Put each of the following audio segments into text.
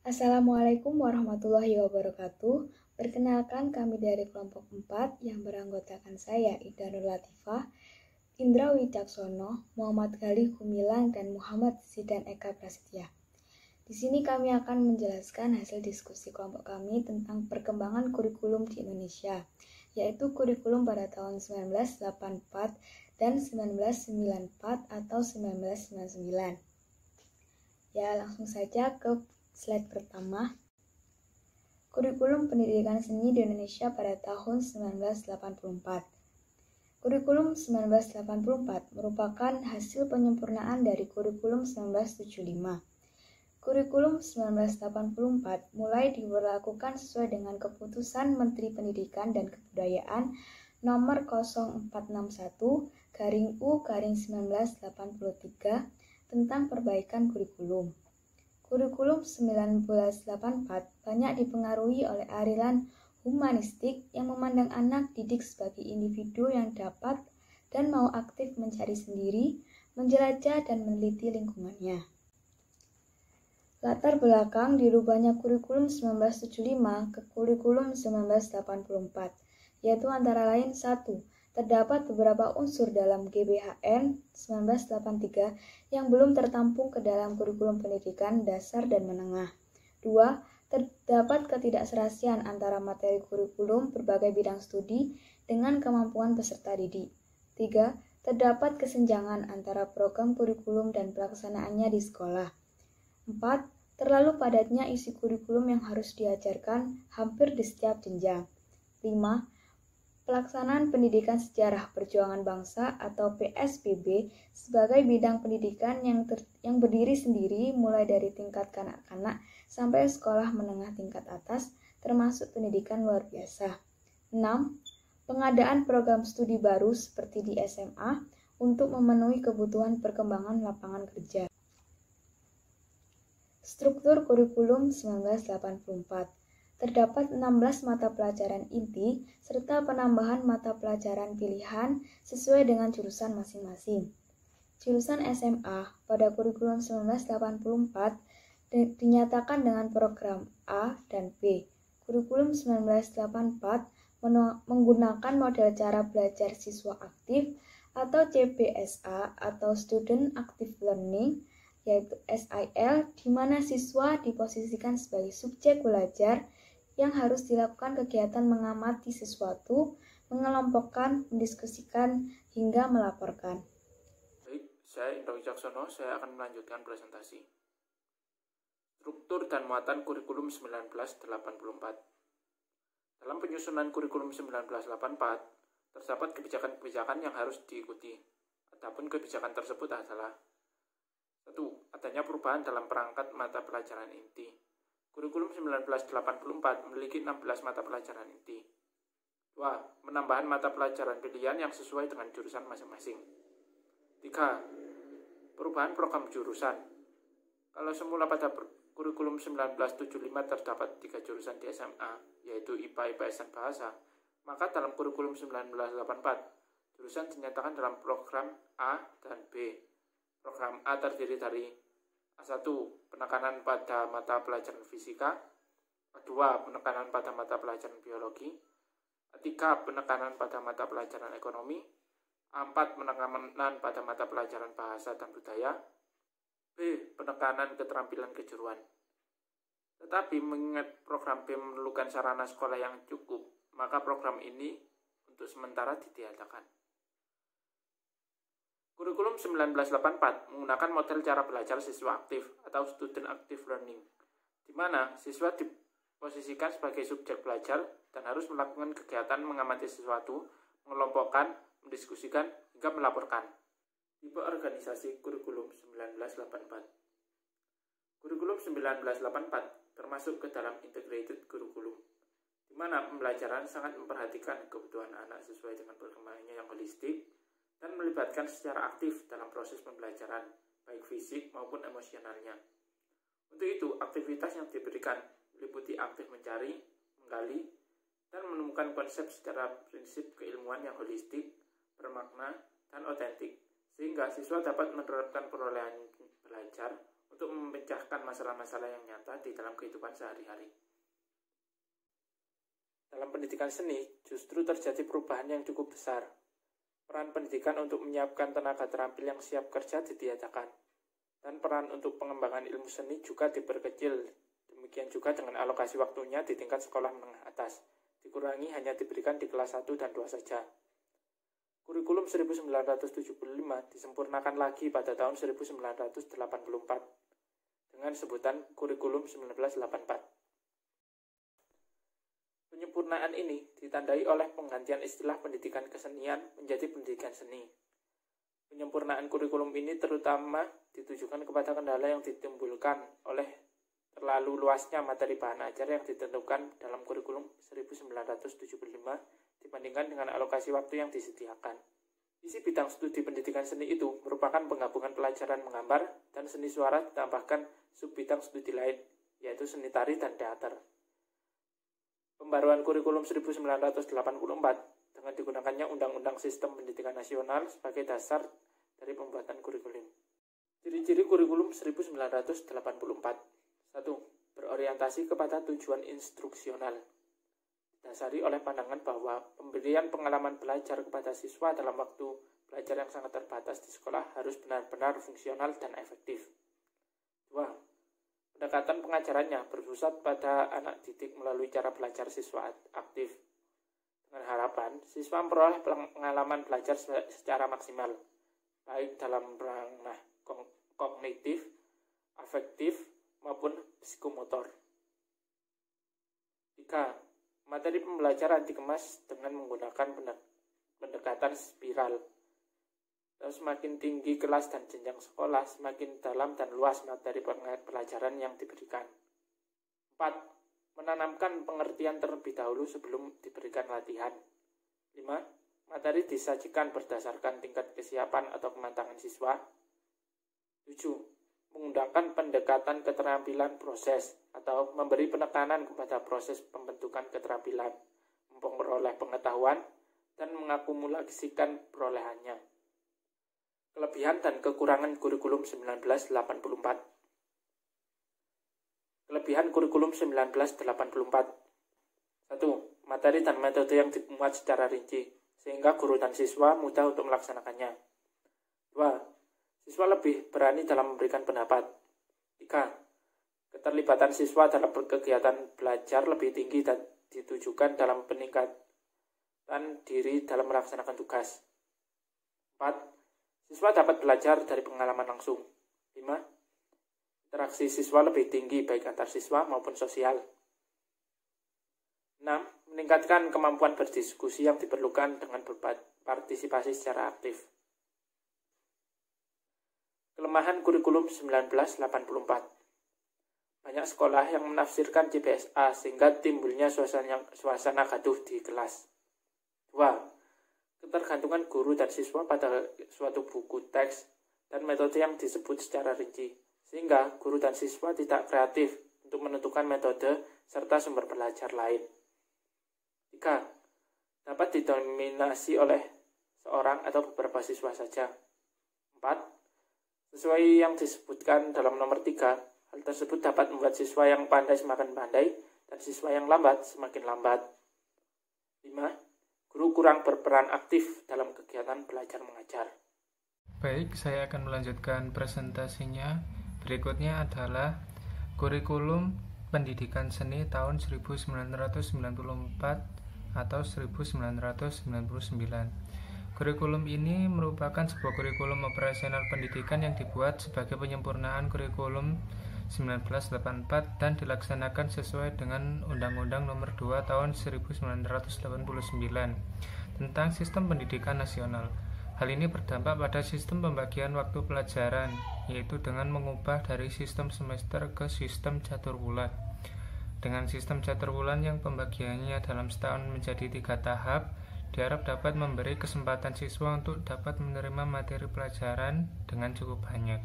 Assalamualaikum warahmatullahi wabarakatuh. Perkenalkan kami dari kelompok 4 yang beranggotakan saya, Ida Nur Latifah, Indra Wicaksono, Muhammad Galih Gumilang, dan Muhammad Zidan Eka Prasetya. Di sini kami akan menjelaskan hasil diskusi kelompok kami tentang perkembangan kurikulum di Indonesia, yaitu kurikulum pada tahun 1984 dan 1994 atau 1999. Ya, langsung saja ke slide pertama. Kurikulum pendidikan seni di Indonesia pada tahun 1984. Kurikulum 1984 merupakan hasil penyempurnaan dari kurikulum 1975. Kurikulum 1984 mulai diberlakukan sesuai dengan keputusan Menteri Pendidikan dan Kebudayaan nomor 0461-U-1983 tentang perbaikan kurikulum. Kurikulum 1984 banyak dipengaruhi oleh aliran humanistik yang memandang anak didik sebagai individu yang dapat dan mau aktif mencari sendiri, menjelajah dan meneliti lingkungannya. Latar belakang dirubahnya kurikulum 1975 ke kurikulum 1984, yaitu antara lain 1. Terdapat beberapa unsur dalam GBHN 1983 yang belum tertampung ke dalam kurikulum pendidikan dasar dan menengah. 2. Terdapat ketidakserasian antara materi kurikulum berbagai bidang studi dengan kemampuan peserta didik. 3. Terdapat kesenjangan antara program kurikulum dan pelaksanaannya di sekolah. 4. Terlalu padatnya isi kurikulum yang harus diajarkan hampir di setiap jenjang. 5. Pelaksanaan Pendidikan Sejarah Perjuangan Bangsa atau PSBB sebagai bidang pendidikan yang berdiri sendiri mulai dari tingkat kanak-kanak sampai sekolah menengah tingkat atas termasuk pendidikan luar biasa. 6. Pengadaan program studi baru seperti di SMA untuk memenuhi kebutuhan perkembangan lapangan kerja. Struktur kurikulum 1984. Terdapat 16 mata pelajaran inti serta penambahan mata pelajaran pilihan sesuai dengan jurusan masing-masing. Jurusan SMA pada kurikulum 1984 dinyatakan dengan program A dan B. Kurikulum 1984 menggunakan model cara belajar siswa aktif atau CBSA atau Student Active Learning, yaitu SIL, di mana siswa diposisikan sebagai subjek belajar yang harus dilakukan kegiatan mengamati sesuatu, mengelompokkan, mendiskusikan, hingga melaporkan. Baik, saya Indra Wicaksono, saya akan melanjutkan presentasi. Struktur dan muatan kurikulum 1984. Dalam penyusunan kurikulum 1984, terdapat kebijakan-kebijakan yang harus diikuti. Adapun kebijakan tersebut adalah 1. Adanya perubahan dalam perangkat mata pelajaran inti. Kurikulum 1984 memiliki 16 mata pelajaran inti. 2. Penambahan mata pelajaran pilihan yang sesuai dengan jurusan masing-masing. 3. Perubahan program jurusan. Kalau semula pada kurikulum 1975 terdapat 3 jurusan di SMA, yaitu IPA, IPS, dan Bahasa, maka dalam kurikulum 1984, jurusan dinyatakan dalam program A dan B. Program A terdiri dari A1. Penekanan pada mata pelajaran fisika. A2. Penekanan pada mata pelajaran biologi. A3. Penekanan pada mata pelajaran ekonomi. A4. Penekanan pada mata pelajaran bahasa dan budaya. B. Penekanan keterampilan kejuruan. Tetapi mengingat program B memerlukan sarana sekolah yang cukup, maka program ini untuk sementara ditiadakan. Kurikulum 1984 menggunakan model cara belajar siswa aktif atau Student Active Learning, di mana siswa diposisikan sebagai subjek belajar dan harus melakukan kegiatan mengamati sesuatu, mengelompokkan, mendiskusikan, hingga melaporkan. Tipe organisasi kurikulum 1984. Kurikulum 1984 termasuk ke dalam integrated kurikulum, di mana pembelajaran sangat memperhatikan kebutuhan anak sesuai dengan perkembangannya yang holistik, dan melibatkan secara aktif dalam proses pembelajaran, baik fisik maupun emosionalnya. Untuk itu, aktivitas yang diberikan meliputi aktif mencari, menggali, dan menemukan konsep secara prinsip keilmuan yang holistik, bermakna, dan otentik, sehingga siswa dapat menerapkan perolehan belajar untuk memecahkan masalah-masalah yang nyata di dalam kehidupan sehari-hari. Dalam pendidikan seni, justru terjadi perubahan yang cukup besar. Peran pendidikan untuk menyiapkan tenaga terampil yang siap kerja ditiadakan, dan peran untuk pengembangan ilmu seni juga diperkecil. Demikian juga dengan alokasi waktunya di tingkat sekolah menengah atas, dikurangi hanya diberikan di kelas 1 dan 2 saja. Kurikulum 1975 disempurnakan lagi pada tahun 1984 dengan sebutan Kurikulum 1984. Penyempurnaan ini ditandai oleh penggantian istilah pendidikan kesenian menjadi pendidikan seni. Penyempurnaan kurikulum ini terutama ditujukan kepada kendala yang ditimbulkan oleh terlalu luasnya materi bahan ajar yang ditentukan dalam kurikulum 1975 dibandingkan dengan alokasi waktu yang disediakan. Isi bidang studi pendidikan seni itu merupakan penggabungan pelajaran menggambar dan seni suara ditambahkan subbidang studi lain, yaitu seni tari dan teater. Pembaruan kurikulum 1984 dengan digunakannya Undang-Undang Sistem Pendidikan Nasional sebagai dasar dari pembuatan kurikulum. Ciri-ciri kurikulum 1984. 1. Berorientasi kepada tujuan instruksional. Didasari oleh pandangan bahwa pemberian pengalaman belajar kepada siswa dalam waktu belajar yang sangat terbatas di sekolah harus benar-benar fungsional dan efektif. 2. Pendekatan pengajarannya berpusat pada anak didik melalui cara belajar siswa aktif, dengan harapan siswa memperoleh pengalaman belajar secara maksimal, baik dalam ranah kognitif, afektif, maupun psikomotor. 3. Materi pembelajaran dikemas dengan menggunakan pendekatan spiral. Semakin tinggi kelas dan jenjang sekolah, semakin dalam dan luas materi pelajaran yang diberikan. 4. Menanamkan pengertian terlebih dahulu sebelum diberikan latihan. 5. Materi disajikan berdasarkan tingkat kesiapan atau kematangan siswa. 7. Menggunakan pendekatan keterampilan proses atau memberi penekanan kepada proses pembentukan keterampilan, memperoleh pengetahuan, dan mengakumulasikan perolehannya. Kelebihan dan kekurangan kurikulum 1984. Kelebihan kurikulum 1984. 1. Materi dan metode yang dimuat secara rinci, sehingga guru dan siswa mudah untuk melaksanakannya. 2. Siswa lebih berani dalam memberikan pendapat. 3. Keterlibatan siswa dalam kegiatan belajar lebih tinggi dan ditujukan dalam peningkatan diri dalam melaksanakan tugas. 4. Siswa dapat belajar dari pengalaman langsung. 5. Interaksi siswa lebih tinggi baik antar siswa maupun sosial. 6. Meningkatkan kemampuan berdiskusi yang diperlukan dengan berpartisipasi secara aktif. Kelemahan kurikulum 1984. Banyak sekolah yang menafsirkan CBSA sehingga timbulnya suasana gaduh di kelas. 2. Ketergantungan guru dan siswa pada suatu buku teks dan metode yang disebut secara rinci, sehingga guru dan siswa tidak kreatif untuk menentukan metode serta sumber belajar lain. 3. Dapat didominasi oleh seorang atau beberapa siswa saja. 4. Sesuai yang disebutkan dalam nomor 3, hal tersebut dapat membuat siswa yang pandai semakin pandai dan siswa yang lambat semakin lambat. 5. Guru kurang berperan aktif dalam kegiatan belajar mengajar. Baik, saya akan melanjutkan presentasinya. Berikutnya adalah kurikulum pendidikan seni tahun 1994 atau 1999. Kurikulum ini merupakan sebuah kurikulum operasional pendidikan yang dibuat sebagai penyempurnaan kurikulum 1984 dan dilaksanakan sesuai dengan Undang-Undang Nomor 2 Tahun 1989 tentang Sistem Pendidikan Nasional. Hal ini berdampak pada sistem pembagian waktu pelajaran, yaitu dengan mengubah dari sistem semester ke sistem caturwulan. Dengan sistem caturwulan yang pembagiannya dalam setahun menjadi 3 tahap, diharap dapat memberi kesempatan siswa untuk dapat menerima materi pelajaran dengan cukup banyak.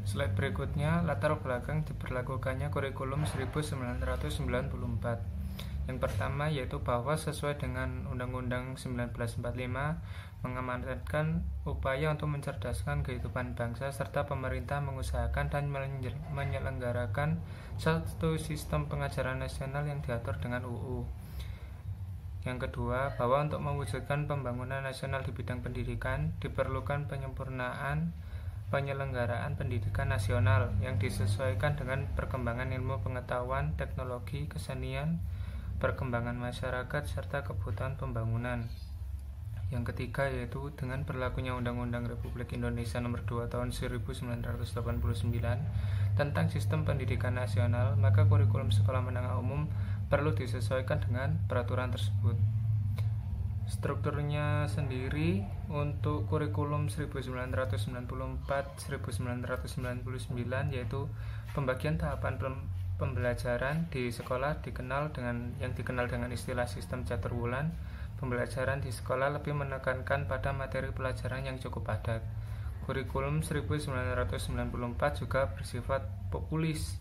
Slide berikutnya, latar belakang diberlakukannya kurikulum 1994, Yang pertama yaitu bahwa sesuai dengan Undang-Undang 1945 mengamanatkan upaya untuk mencerdaskan kehidupan bangsa serta pemerintah mengusahakan dan menyelenggarakan satu sistem pengajaran nasional yang diatur dengan UU. Yang kedua, bahwa untuk mewujudkan pembangunan nasional di bidang pendidikan diperlukan penyelenggaraan pendidikan nasional yang disesuaikan dengan perkembangan ilmu pengetahuan, teknologi, kesenian, perkembangan masyarakat, serta kebutuhan pembangunan. Yang ketiga yaitu dengan berlakunya Undang-Undang Republik Indonesia Nomor 2 Tahun 1989 tentang Sistem Pendidikan Nasional, maka kurikulum sekolah menengah umum perlu disesuaikan dengan peraturan tersebut. Strukturnya sendiri untuk kurikulum 1994-1999 yaitu pembagian tahapan pembelajaran di sekolah dikenal dengan istilah sistem catur bulan. Pembelajaran di sekolah lebih menekankan pada materi pelajaran yang cukup padat. Kurikulum 1994 juga bersifat populis,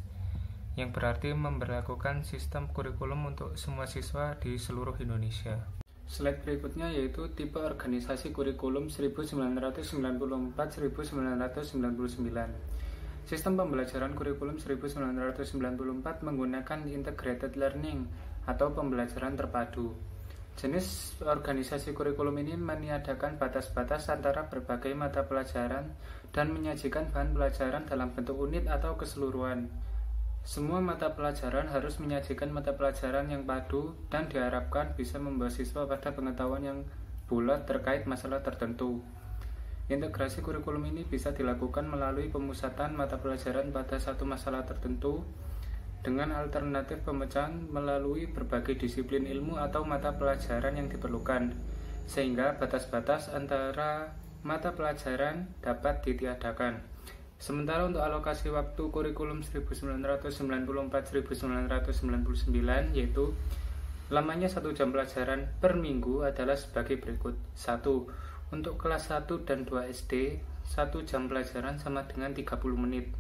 yang berarti memberlakukan sistem kurikulum untuk semua siswa di seluruh Indonesia. Slide berikutnya yaitu tipe organisasi kurikulum 1994-1999. Sistem pembelajaran kurikulum 1994 menggunakan integrated learning atau pembelajaran terpadu. Jenis organisasi kurikulum ini meniadakan batas-batas antara berbagai mata pelajaran dan menyajikan bahan pelajaran dalam bentuk unit atau keseluruhan. Semua mata pelajaran harus menyajikan mata pelajaran yang padu dan diharapkan bisa membawa siswa pada pengetahuan yang bulat terkait masalah tertentu. Integrasi kurikulum ini bisa dilakukan melalui pemusatan mata pelajaran pada satu masalah tertentu dengan alternatif pemecahan melalui berbagai disiplin ilmu atau mata pelajaran yang diperlukan, sehingga batas-batas antara mata pelajaran dapat ditiadakan. Sementara untuk alokasi waktu kurikulum 1994-1999 yaitu lamanya 1 jam pelajaran per minggu adalah sebagai berikut. 1. Untuk kelas 1 dan 2 SD, 1 jam pelajaran sama dengan 30 menit.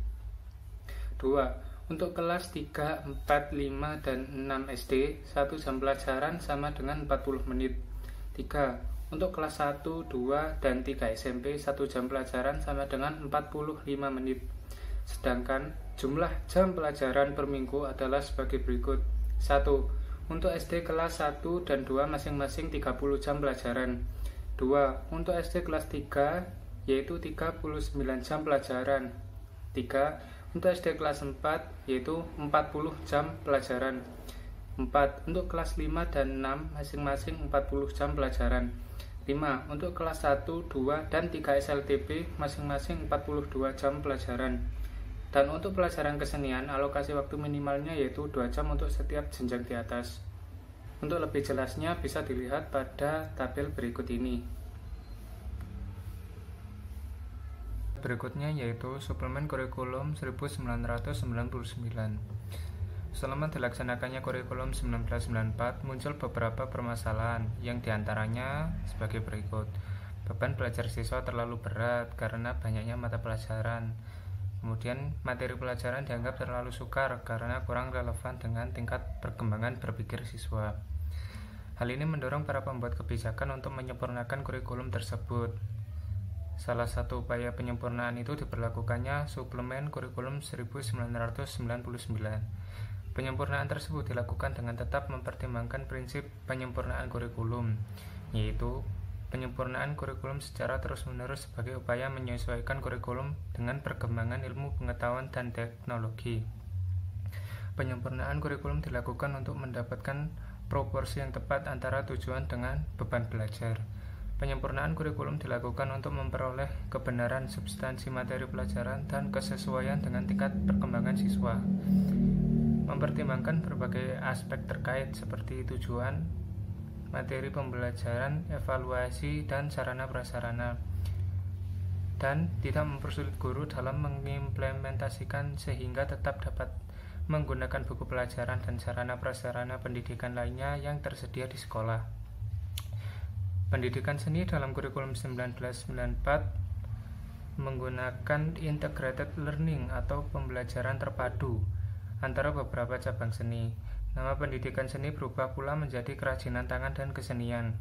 2. Untuk kelas 3, 4, 5, dan 6 SD, 1 jam pelajaran sama dengan 40 menit. 3. Untuk kelas 1, 2, dan 3 SMP, 1 jam pelajaran sama dengan 45 menit. Sedangkan jumlah jam pelajaran per minggu adalah sebagai berikut. 1. Untuk SD kelas 1 dan 2 masing-masing 30 jam pelajaran. 2. Untuk SD kelas 3 yaitu 39 jam pelajaran. 3. Untuk SD kelas 4 yaitu 40 jam pelajaran. 4. Untuk kelas 5 dan 6 masing-masing 40 jam pelajaran. 5. Untuk kelas 1, 2, dan 3 SLTP masing-masing 42 jam pelajaran. Dan untuk pelajaran kesenian, alokasi waktu minimalnya yaitu 2 jam untuk setiap jenjang di atas. Untuk lebih jelasnya bisa dilihat pada tabel berikut ini. Berikutnya yaitu suplemen kurikulum 1999. Selama dilaksanakannya kurikulum 1994 muncul beberapa permasalahan yang diantaranya sebagai berikut. Beban belajar siswa terlalu berat karena banyaknya mata pelajaran. Kemudian materi pelajaran dianggap terlalu sukar karena kurang relevan dengan tingkat perkembangan berpikir siswa. Hal ini mendorong para pembuat kebijakan untuk menyempurnakan kurikulum tersebut. Salah satu upaya penyempurnaan itu diberlakukannya suplemen kurikulum 1999. Penyempurnaan tersebut dilakukan dengan tetap mempertimbangkan prinsip penyempurnaan kurikulum, yaitu penyempurnaan kurikulum secara terus-menerus sebagai upaya menyesuaikan kurikulum dengan perkembangan ilmu pengetahuan dan teknologi. Penyempurnaan kurikulum dilakukan untuk mendapatkan proporsi yang tepat antara tujuan dengan beban belajar. Penyempurnaan kurikulum dilakukan untuk memperoleh kebenaran substansi materi pelajaran dan kesesuaian dengan tingkat perkembangan siswa. Mempertimbangkan berbagai aspek terkait seperti tujuan, materi pembelajaran, evaluasi, dan sarana-prasarana, dan tidak mempersulit guru dalam mengimplementasikan sehingga tetap dapat menggunakan buku pelajaran dan sarana-prasarana pendidikan lainnya yang tersedia di sekolah. Pendidikan seni dalam kurikulum 1994 menggunakan integrated learning atau pembelajaran terpadu antara beberapa cabang seni. Nama pendidikan seni berubah pula menjadi kerajinan tangan dan kesenian.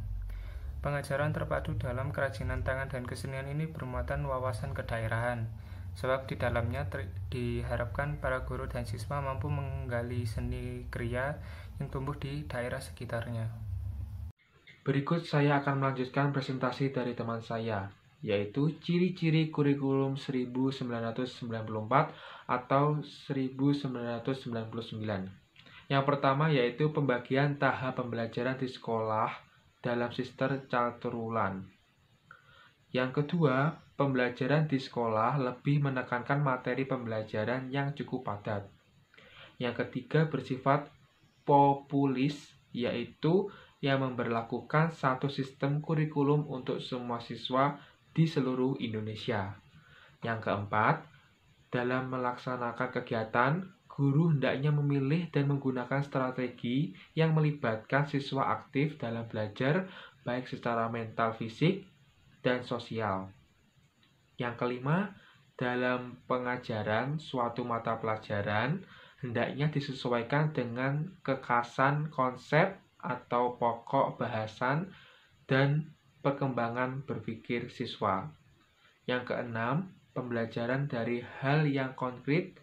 Pengajaran terpadu dalam kerajinan tangan dan kesenian ini bermuatan wawasan kedaerahan, sebab di dalamnya diharapkan para guru dan siswa mampu menggali seni kriya yang tumbuh di daerah sekitarnya. Berikut saya akan melanjutkan presentasi dari teman saya, yaitu ciri-ciri kurikulum 1994 atau 1999. Yang pertama yaitu pembagian tahap pembelajaran di sekolah dalam sistem caturulan. Yang kedua, pembelajaran di sekolah lebih menekankan materi pembelajaran yang cukup padat. Yang ketiga bersifat populis, yaitu yang memberlakukan satu sistem kurikulum untuk semua siswa di seluruh Indonesia. Yang keempat, dalam melaksanakan kegiatan, guru hendaknya memilih dan menggunakan strategi yang melibatkan siswa aktif dalam belajar, baik secara mental, fisik, dan sosial. Yang kelima, dalam pengajaran suatu mata pelajaran, hendaknya disesuaikan dengan kekhasan konsep atau pokok bahasan dan perkembangan berpikir siswa. Yang keenam, pembelajaran dari hal yang konkret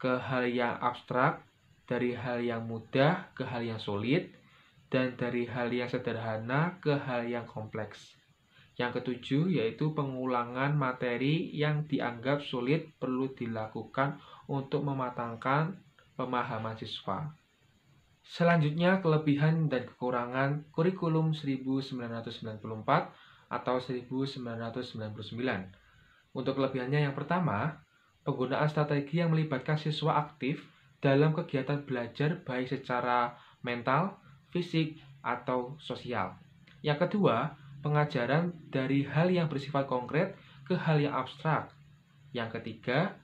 ke hal yang abstrak, dari hal yang mudah ke hal yang sulit, dan dari hal yang sederhana ke hal yang kompleks. Yang ketujuh yaitu pengulangan materi yang dianggap sulit perlu dilakukan untuk mematangkan pemahaman siswa. Selanjutnya, kelebihan dan kekurangan kurikulum 1994 atau 1999. Untuk kelebihannya yang pertama, penggunaan strategi yang melibatkan siswa aktif dalam kegiatan belajar baik secara mental, fisik, atau sosial. Yang kedua, pengajaran dari hal yang bersifat konkret ke hal yang abstrak. Yang ketiga,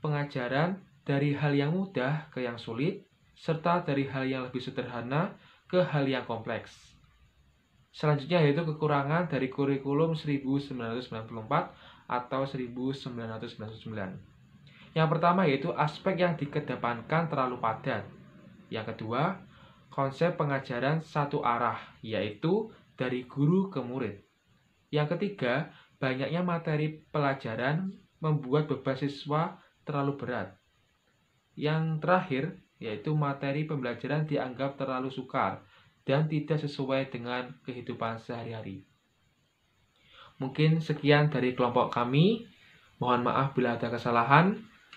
pengajaran dari hal yang mudah ke yang sulit, serta dari hal yang lebih sederhana ke hal yang kompleks. Selanjutnya yaitu kekurangan dari kurikulum 1994 atau 1999. Yang pertama yaitu aspek yang dikedepankan terlalu padat. Yang kedua, konsep pengajaran satu arah, yaitu dari guru ke murid. Yang ketiga, banyaknya materi pelajaran membuat beban siswa terlalu berat. Yang terakhir, yaitu materi pembelajaran dianggap terlalu sukar dan tidak sesuai dengan kehidupan sehari-hari. Mungkin sekian dari kelompok kami. Mohon maaf bila ada kesalahan.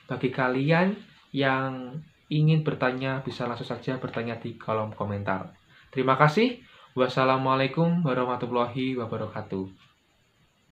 Bagi kalian yang ingin bertanya, bisa langsung saja bertanya di kolom komentar. Terima kasih. Wassalamualaikum warahmatullahi wabarakatuh.